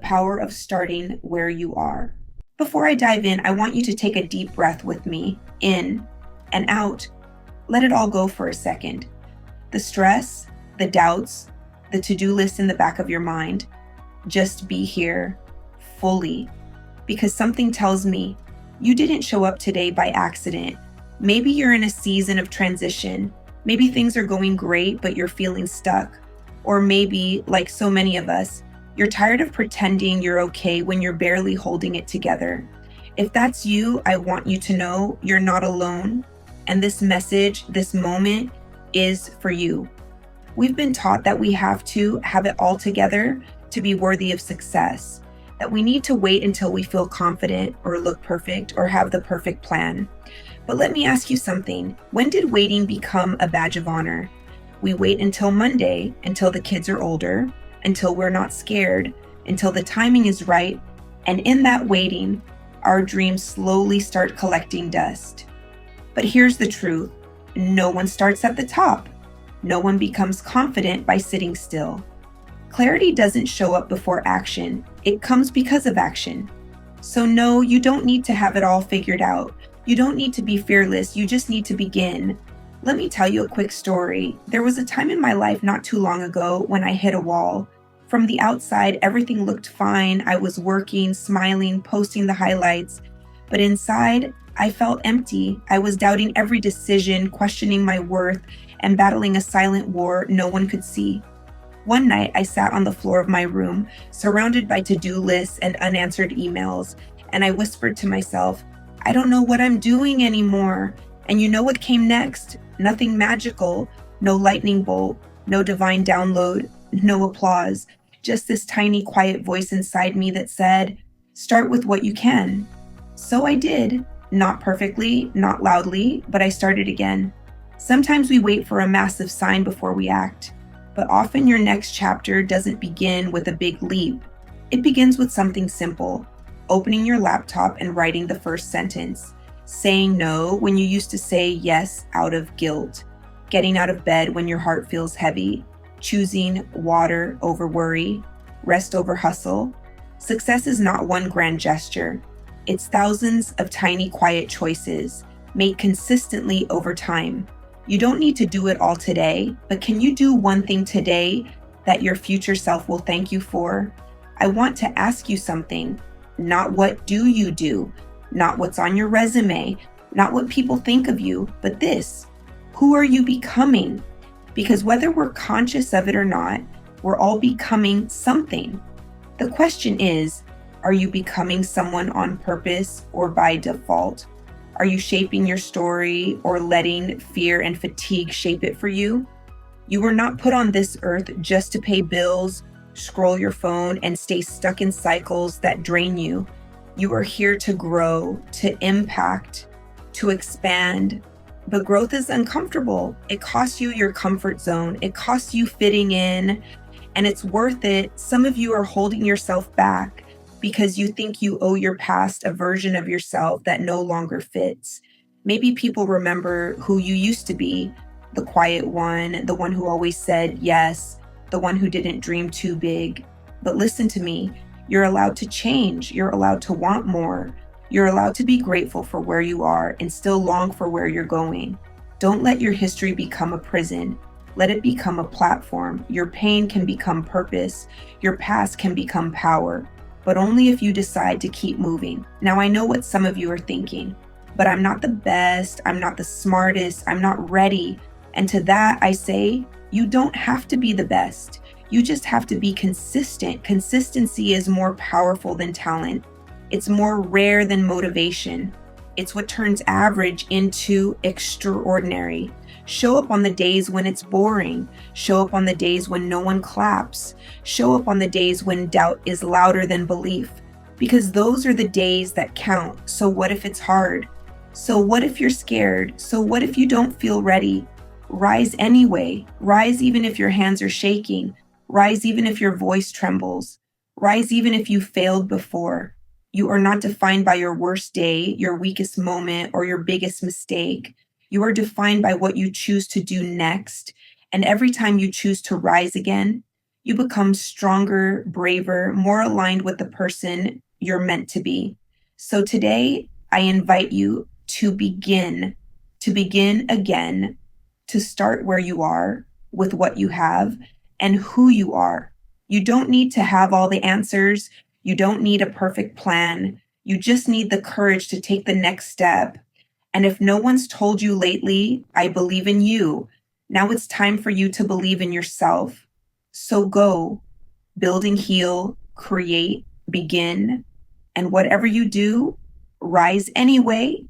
power of starting where you are. Before I dive in, I want you to take a deep breath with me, in and out. Let it all go for a second. The stress, the doubts, the to-do list in the back of your mind. Just be here fully, because something tells me you didn't show up today by accident. Maybe you're in a season of transition. Maybe things are going great, but you're feeling stuck. Or maybe, like so many of us, you're tired of pretending you're okay when you're barely holding it together. If that's you, I want you to know you're not alone. And this message, this moment, is for you. We've been taught that we have to have it all together to be worthy of success, that we need to wait until we feel confident or look perfect or have the perfect plan. But let me ask you something. When did waiting become a badge of honor? We wait until Monday, until the kids are older, until we're not scared, until the timing is right, and in that waiting, our dreams slowly start collecting dust. But here's the truth. No one starts at the top. No one becomes confident by sitting still. Clarity doesn't show up before action. It comes because of action. So no, you don't need to have it all figured out. You don't need to be fearless. You just need to begin. Let me tell you a quick story. There was a time in my life not too long ago when I hit a wall. From the outside, everything looked fine. I was working, smiling, posting the highlights. But inside, I felt empty. I was doubting every decision, questioning my worth, and battling a silent war no one could see. One night, I sat on the floor of my room, surrounded by to-do lists and unanswered emails, and I whispered to myself, I don't know what I'm doing anymore. And you know what came next? Nothing magical, no lightning bolt, no divine download, no applause, just this tiny quiet voice inside me that said, start with what you can. So I did, not perfectly, not loudly, but I started again. Sometimes we wait for a massive sign before we act, but often your next chapter doesn't begin with a big leap. It begins with something simple, opening your laptop and writing the first sentence. Saying no when you used to say yes out of guilt, getting out of bed when your heart feels heavy, choosing water over worry, rest over hustle. Success is not one grand gesture. It's thousands of tiny, quiet choices made consistently over time. You don't need to do it all today, but can you do one thing today that your future self will thank you for? I want to ask you something. Not what do you do? Not what's on your resume, not what people think of you, but this. Who are you becoming? Because whether we're conscious of it or not, we're all becoming something. The question is, are you becoming someone on purpose or by default? Are you shaping your story or letting fear and fatigue shape it for you? You were not put on this earth just to pay bills, scroll your phone, and stay stuck in cycles that drain you. You are here to grow, to impact, to expand. But growth is uncomfortable. It costs you your comfort zone. It costs you fitting in, and it's worth it. Some of you are holding yourself back because you think you owe your past a version of yourself that no longer fits. Maybe people remember who you used to be, the quiet one, the one who always said yes, the one who didn't dream too big. But listen to me. You're allowed to change. You're allowed to want more. You're allowed to be grateful for where you are and still long for where you're going. Don't let your history become a prison. Let it become a platform. Your pain can become purpose. Your past can become power, but only if you decide to keep moving. Now, I know what some of you are thinking, but I'm not the best. I'm not the smartest. I'm not ready. And to that, I say, you don't have to be the best. You just have to be consistent. Consistency is more powerful than talent. It's more rare than motivation. It's what turns average into extraordinary. Show up on the days when it's boring. Show up on the days when no one claps. Show up on the days when doubt is louder than belief. Because those are the days that count. So what if it's hard? So what if you're scared? So what if you don't feel ready? Rise anyway. Rise even if your hands are shaking. Rise even if your voice trembles. Rise even if you failed before. You are not defined by your worst day, your weakest moment, or your biggest mistake. You are defined by what you choose to do next. And every time you choose to rise again, You become stronger, braver, more aligned with the person you're meant to be. So today, I invite you to begin again, to start where you are with what you have and who you are. You don't need to have all the answers. You don't need a perfect plan. You just need the courage to take the next step. And if no one's told you lately, I believe in you, now it's time for you to believe in yourself. So go, build and heal, create, begin, and whatever you do, rise anyway